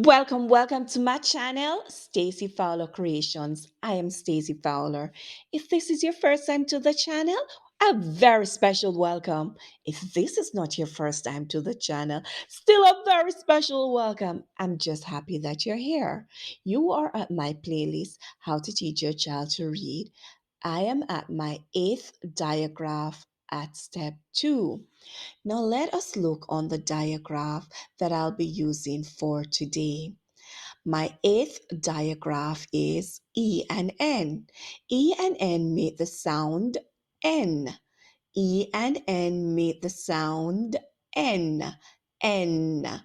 Welcome to my channel, Stacey Fowler Creations. I am Stacey Fowler. If this is your first time to the channel, a very special welcome. If this is not your first time to the channel, still a very special welcome. I'm just happy that you're here. You are at my playlist, How to Teach Your Child to Read. I am at my eighth diagraph at step 2. Now let us look on the diagraph that I'll be using for today. My eighth diagraph is E and N. E and N make the sound N. E and N make the sound N. N.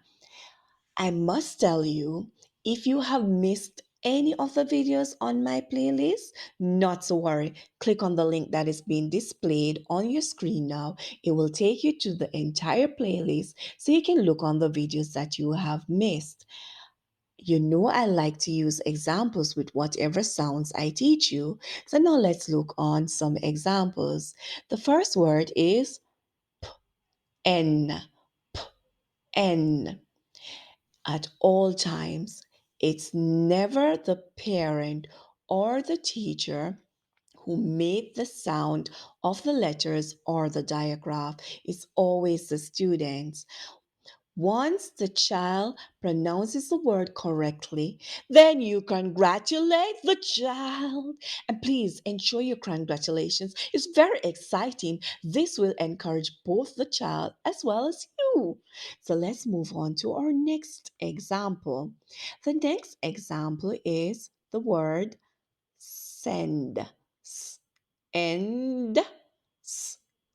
I must tell you, if you have missed any of the videos on my playlist, not to worry. Click on the link that is being displayed on your screen now. It will take you to the entire playlist so you can look on the videos that you have missed. You know I like to use examples with whatever sounds I teach you. So now let's look on some examples. The first word is N. N. At all times, it's never the parent or the teacher who made the sound of the letters or the diagraph. It's always the students. Once the child pronounces the word correctly, then you congratulate the child. And please ensure your congratulations is very exciting. This will encourage both the child as well as you. So let's move on to our next example. The next example is the word send. End.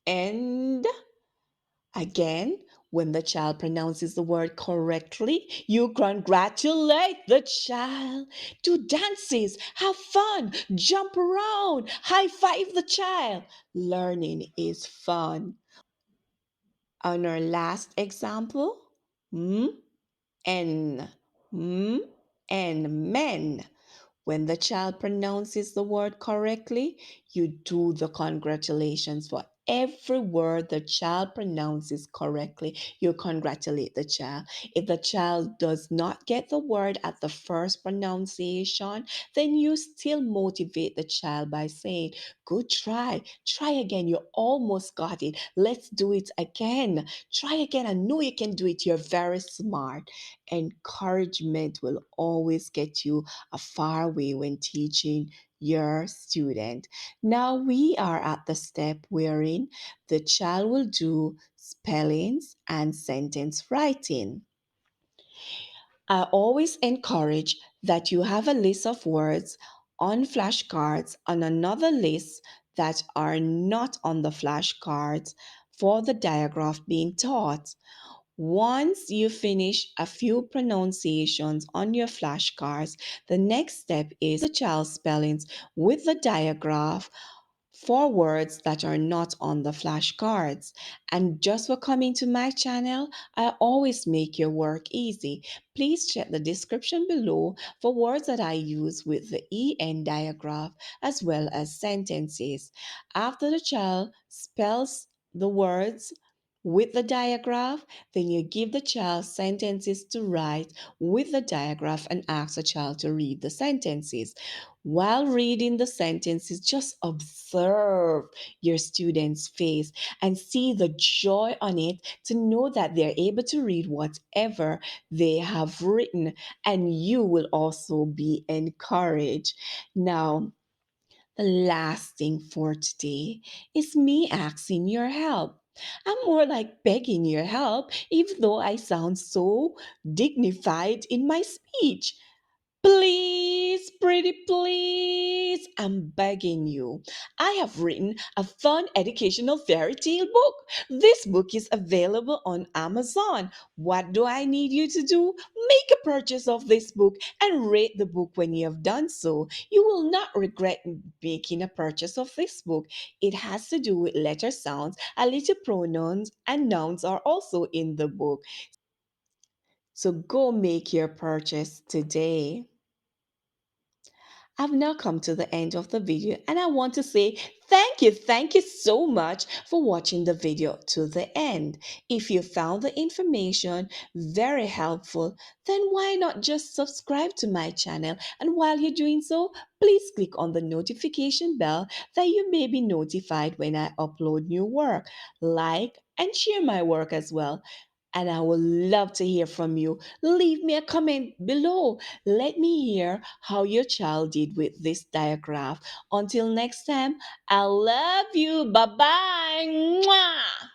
End. Again, when the child pronounces the word correctly, you congratulate the child. Do dances, have fun, jump around, high five the child. Learning is fun. On our last example, m, n, m, and men. When the child pronounces the word correctly, you do the congratulations for every word the child pronounces correctly. You congratulate the child. If the child does not get the word at the first pronunciation, then you still motivate the child by saying, "Good try. Try again. You almost got it. Let's do it again. Try again. I know you can do it. You're very smart." Encouragement will always get you a far way when teaching your student. Now we are at the step wherein the child will do spellings and sentence writing. I always encourage that you have a list of words on flashcards and another list that are not on the flashcards for the diagraph being taught. Once you finish a few pronunciations on your flashcards, the next step is the child spellings with the diagraph for words that are not on the flashcards. And just for coming to my channel, I always make your work easy. Please check the description below for words that I use with the EN diagraph as well as sentences. After the child spells the words, with the diagraph, then you give the child sentences to write with the diagraph and ask the child to read the sentences. While reading the sentences, just observe your student's face and see the joy on it to know that they're able to read whatever they have written, and you will also be encouraged. Now, the last thing for today is me asking your help. I'm more like begging your help, even though I sound so dignified in my speech. Please, pretty please, I'm begging you. I have written a fun educational fairy tale book. This book is available on Amazon. What do I need you to do? Make a purchase of this book and rate the book when you have done so. You will not regret making a purchase of this book. It has to do with letter sounds, a little pronouns, and nouns are also in the book. So go make your purchase today. I've now come to the end of the video and I want to say thank you so much for watching the video to the end. If you found the information very helpful, then why not just subscribe to my channel? And while you're doing so, please click on the notification bell that you may be notified when I upload new work. Like and share my work as well. And I would love to hear from you. Leave me a comment below. Let me hear how your child did with this diagraph. Until next time, I love you. Bye bye.